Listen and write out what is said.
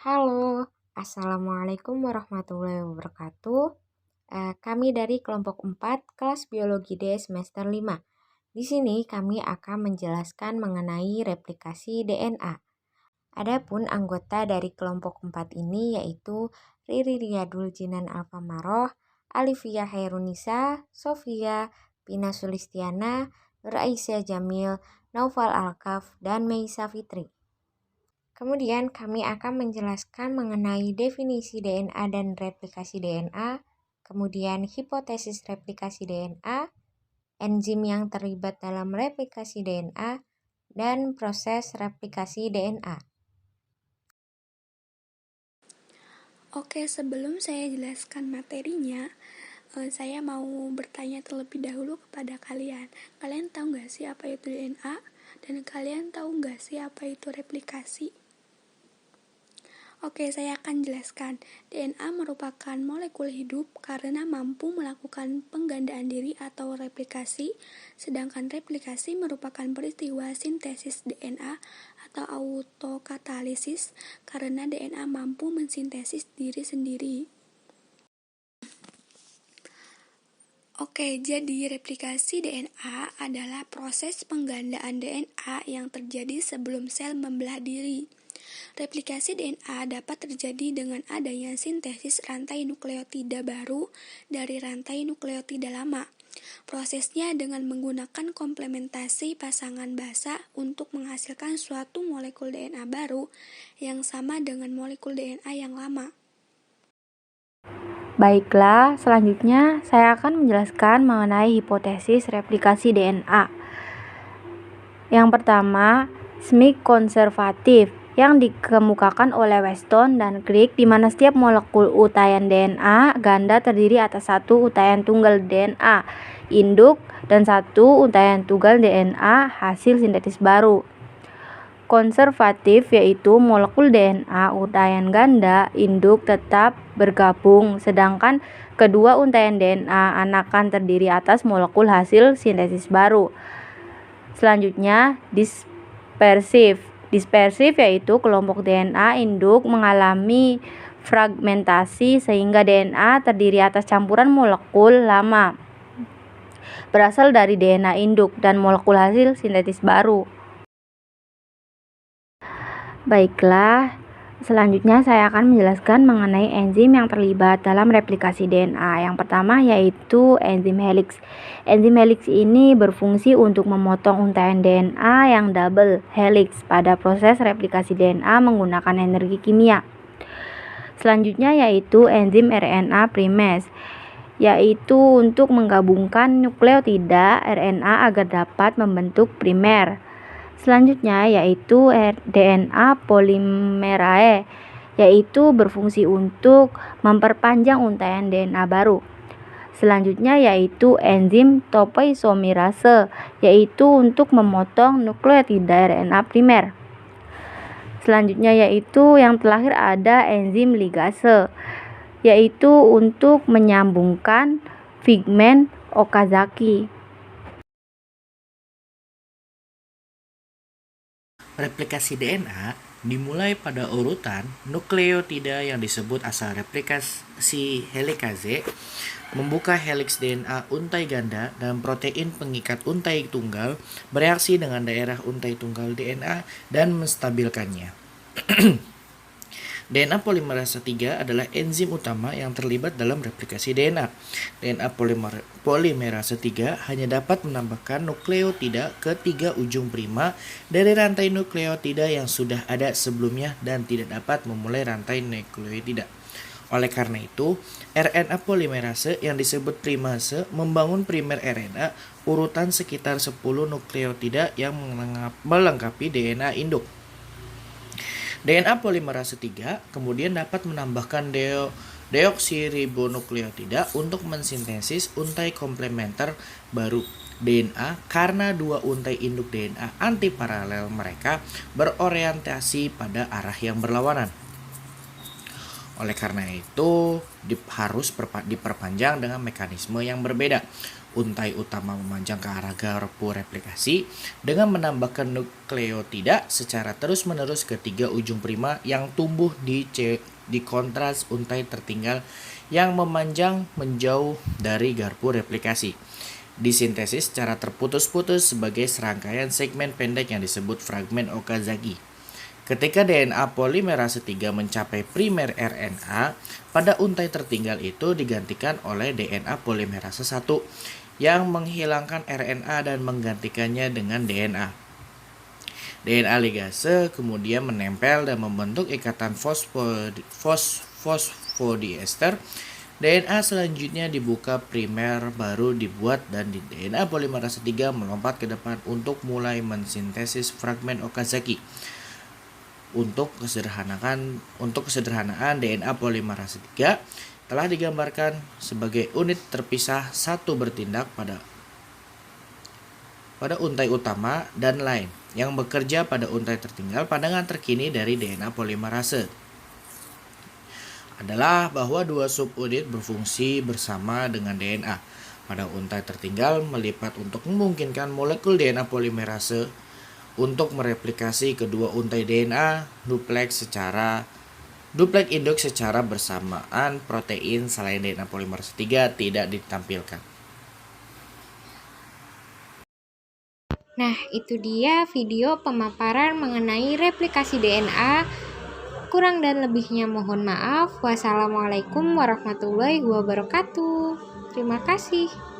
Halo, Assalamualaikum warahmatullahi wabarakatuh. Kami dari kelompok 4 kelas Biologi D semester 5. Di sini kami akan menjelaskan mengenai replikasi DNA. Adapun anggota dari kelompok 4 ini yaitu Riri Riyadul Jinan Alfamaroh, Alivia Hairunisa, Sofia, Pina Sulistiana, Nur Aisyah Jamil, Naufal Alkaf, dan Meisa Fitri. Kemudian kami akan menjelaskan mengenai definisi DNA dan replikasi DNA, kemudian hipotesis replikasi DNA, enzim yang terlibat dalam replikasi DNA, dan proses replikasi DNA. Oke, sebelum saya jelaskan materinya, saya mau bertanya terlebih dahulu kepada kalian. Kalian tahu nggak sih apa itu DNA? Dan kalian tahu nggak sih apa itu replikasi? Oke, saya akan jelaskan. DNA merupakan molekul hidup karena mampu melakukan penggandaan diri atau replikasi, sedangkan replikasi merupakan peristiwa sintesis DNA atau autokatalisis karena DNA mampu mensintesis diri sendiri. Oke, jadi replikasi DNA adalah proses penggandaan DNA yang terjadi sebelum sel membelah diri. Replikasi DNA dapat terjadi dengan adanya sintesis rantai nukleotida baru dari rantai nukleotida lama. Prosesnya dengan menggunakan komplementasi pasangan basa untuk menghasilkan suatu molekul DNA baru yang sama dengan molekul DNA yang lama. Baiklah, selanjutnya saya akan menjelaskan mengenai hipotesis replikasi DNA. Yang pertama, SMIC konservatif yang dikemukakan oleh Weston dan Crick, di mana setiap molekul untayan DNA ganda terdiri atas satu untayan tunggal DNA induk dan satu untayan tunggal DNA hasil sintetis baru. Konservatif yaitu molekul DNA untayan ganda induk tetap bergabung, sedangkan kedua untayan DNA anakan terdiri atas molekul hasil sintesis baru. Selanjutnya, dispersif. Dispersif yaitu kelompok DNA induk mengalami fragmentasi sehingga DNA terdiri atas campuran molekul lama berasal dari DNA induk dan molekul hasil sintetis baru. Baiklah, selanjutnya saya akan menjelaskan mengenai enzim yang terlibat dalam replikasi DNA. Yang pertama yaitu enzim helix. Enzim helix ini berfungsi untuk memotong untayan DNA yang double helix pada proses replikasi DNA menggunakan energi kimia. Selanjutnya yaitu enzim RNA primase, yaitu untuk menggabungkan nukleotida RNA agar dapat membentuk primer. Selanjutnya yaitu DNA polimerae, yaitu berfungsi untuk memperpanjang untayan DNA baru. Selanjutnya yaitu enzim topoisomerase, yaitu untuk memotong nukleotida RNA primer. Selanjutnya yaitu yang terakhir ada enzim ligase, yaitu untuk menyambungkan pigmen Okazaki. Replikasi DNA dimulai pada urutan nukleotida yang disebut asal replikasi helikase, membuka heliks DNA untai ganda dan protein pengikat untai tunggal bereaksi dengan daerah untai tunggal DNA dan menstabilkannya. DNA polimerase 3 adalah enzim utama yang terlibat dalam replikasi DNA. DNA polimerase 3 hanya dapat menambahkan nukleotida ke 3 ujung prima dari rantai nukleotida yang sudah ada sebelumnya dan tidak dapat memulai rantai nukleotida. Oleh karena itu, RNA polimerase yang disebut primase membangun primer RNA urutan sekitar 10 nukleotida yang melengkapi DNA induk. DNA polimerase 3 kemudian dapat menambahkan deoksiribonukleotida untuk mensintesis untai komplementer baru DNA karena dua untai induk DNA antiparalel mereka berorientasi pada arah yang berlawanan. Oleh karena itu, harus diperpanjang dengan mekanisme yang berbeda. untai utama memanjang ke arah garpu replikasi dengan menambahkan nukleotida secara terus-menerus ke 3 ujung prima yang tumbuh di kontras untai tertinggal yang memanjang menjauh dari garpu replikasi. Disintesis secara terputus-putus sebagai serangkaian segmen pendek yang disebut fragmen Okazaki. Ketika DNA polimerase 3 mencapai primer RNA, pada untai tertinggal itu digantikan oleh DNA polimerase 1 yang menghilangkan RNA dan menggantikannya dengan DNA. DNA ligase kemudian menempel dan membentuk ikatan fosfodiester. DNA selanjutnya dibuka primer baru dibuat dan DNA polimerase 3 melompat ke depan untuk mulai mensintesis fragmen Okazaki. Untuk kesederhanaan DNA polimerase 3 telah digambarkan sebagai unit terpisah satu bertindak pada untai utama dan lain yang bekerja pada untai tertinggal. Pandangan terkini dari DNA polimerase adalah bahwa dua subunit berfungsi bersama dengan DNA pada untai tertinggal melipat untuk memungkinkan molekul DNA polimerase untuk mereplikasi kedua untai DNA duplex induk secara bersamaan. Protein selain DNA polimerase 3 tidak ditampilkan. Nah, itu dia video pemaparan mengenai replikasi DNA. Kurang dan lebihnya mohon maaf. Wassalamualaikum warahmatullahi wabarakatuh. Terima kasih.